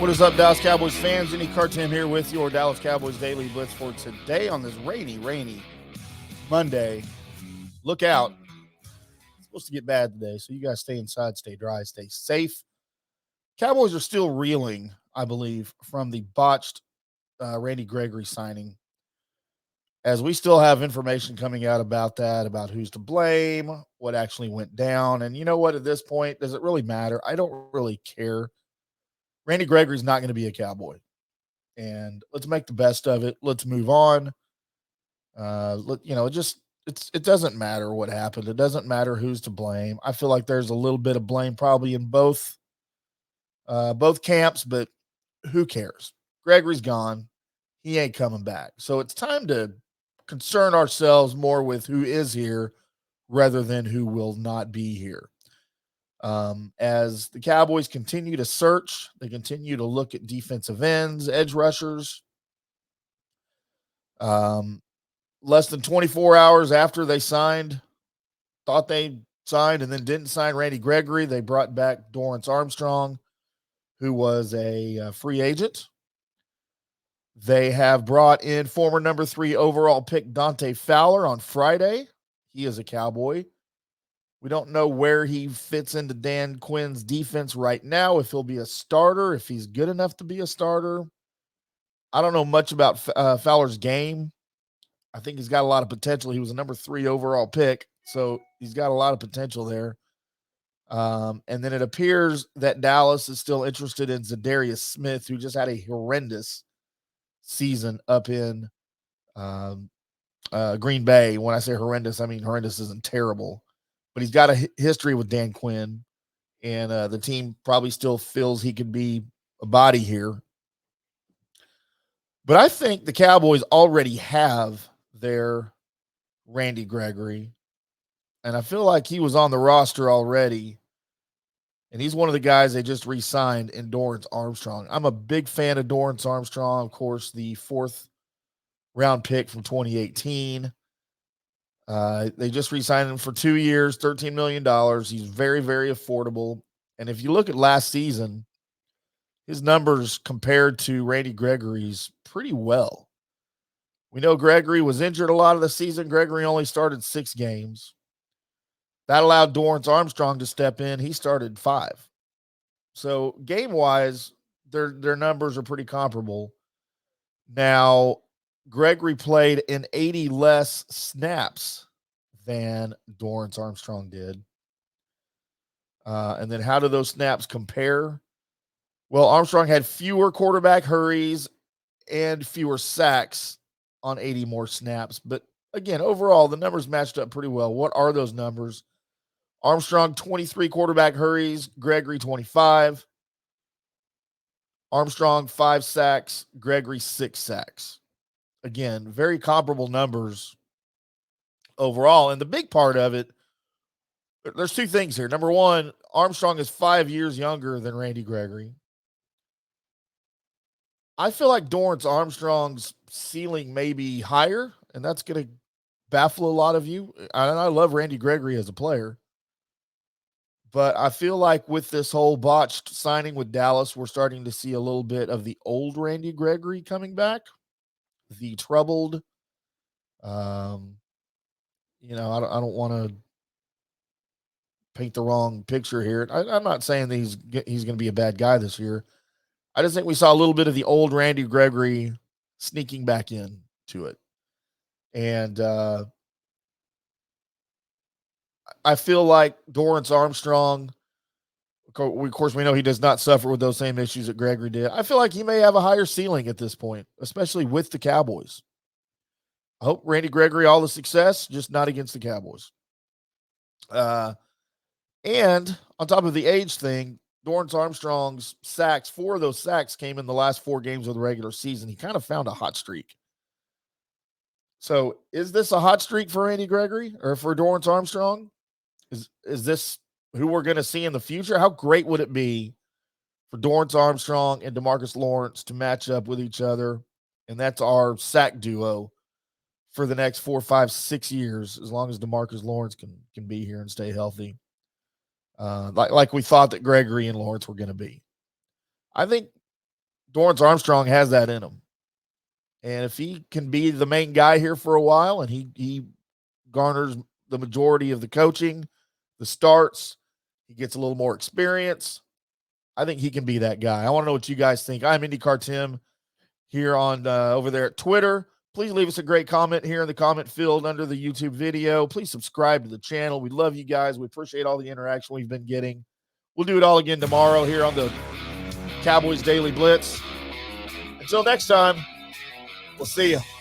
What is up, Dallas Cowboys fans? Jenny Cartam here with your Dallas Cowboys Daily Blitz for today on this rainy Monday. Look out. It's supposed to get bad today, so you guys stay inside, stay dry, stay safe. Cowboys are still reeling, I believe, from the botched Randy Gregory signing, as we still have information coming out about that, about who's to blame, what actually went down. And you know what? At this point, does it really matter? I don't really care. Randy Gregory's not going to be a Cowboy. And let's make the best of it. Let's move on. It doesn't matter what happened. It doesn't matter who's to blame. I feel like there's a little bit of blame probably in both camps, but who cares? Gregory's gone. He ain't coming back. So it's time to concern ourselves more with who is here rather than who will not be here. As the Cowboys continue to search, they continue to look at defensive ends, edge rushers. Less than 24 hours after they thought they signed and then didn't sign Randy Gregory, they brought back Dorrance Armstrong, who was a free agent. They have brought in former number 3 overall pick Dante Fowler on Friday. He is a Cowboy. We don't know where he fits into Dan Quinn's defense right now, if he'll be a starter, if he's good enough to be a starter. I don't know much about Fowler's game. I think he's got a lot of potential. He was a number 3 overall pick, so he's got a lot of potential there. And then it appears that Dallas is still interested in Zadarius Smith, who just had a horrendous season up in Green Bay. When I say horrendous, I mean horrendous isn't terrible. But he's got a history with Dan Quinn, and the team probably still feels he could be a body here. But I think the Cowboys already have their Randy Gregory, and I feel like he was on the roster already, and he's one of the guys they just re-signed in Dorrance Armstrong. I'm a big fan of Dorrance Armstrong, of course, the 4th-round pick from 2018. They just re-signed him for 2 years, $13 million. He's very, very affordable. And if you look at last season, his numbers compared to Randy Gregory's pretty well. We know Gregory was injured a lot of the season. Gregory only started 6 games. That allowed Dorrance Armstrong to step in. He started 5. So game-wise, their numbers are pretty comparable. Now, Gregory played in 80 less snaps than Dorrance Armstrong did. And then how do those snaps compare? Well, Armstrong had fewer quarterback hurries and fewer sacks on 80 more snaps. But again, overall, the numbers matched up pretty well. What are those numbers? Armstrong, 23 quarterback hurries. Gregory, 25. Armstrong, 5 sacks. Gregory, 6 sacks. Again, very comparable numbers overall. And the big part of it, there's 2 things here. Number one, Armstrong is 5 years younger than Randy Gregory. I feel like Dorrance Armstrong's ceiling may be higher, and that's going to baffle a lot of you. And I love Randy Gregory as a player. But I feel like with this whole botched signing with Dallas, we're starting to see a little bit of the old Randy Gregory coming back. The troubled, I don't want to paint the wrong picture here. I'm not saying that he's going to be a bad guy this year. I just think we saw a little bit of the old Randy Gregory sneaking back in to it. And I feel like Dorrance Armstrong, of course, we know he does not suffer with those same issues that Gregory did. I feel like he may have a higher ceiling at this point, especially with the Cowboys. I hope Randy Gregory all the success, just not against the Cowboys. And on top of the age thing, Dorrance Armstrong's sacks, 4 of those sacks came in the last 4 games of the regular season. He kind of found a hot streak. So is this a hot streak for Randy Gregory or for Dorrance Armstrong? Is this who we're going to see in the future? How great would it be for Dorrance Armstrong and DeMarcus Lawrence to match up with each other? And that's our sack duo for the next 4, 5, 6 years, as long as DeMarcus Lawrence can be here and stay healthy. Like we thought that Gregory and Lawrence were going to be. I think Dorrance Armstrong has that in him. And if he can be the main guy here for a while and he garners the majority of the coaching, the starts, he gets a little more experience, I think he can be that guy. I want to know what you guys think. I'm IndyCar Tim here on over there at Twitter. Please leave us a great comment here in the comment field under the YouTube video. Please subscribe to the channel. We love you guys. We appreciate all the interaction we've been getting. We'll do it all again tomorrow here on the Cowboys Daily Blitz. Until next time, we'll see you.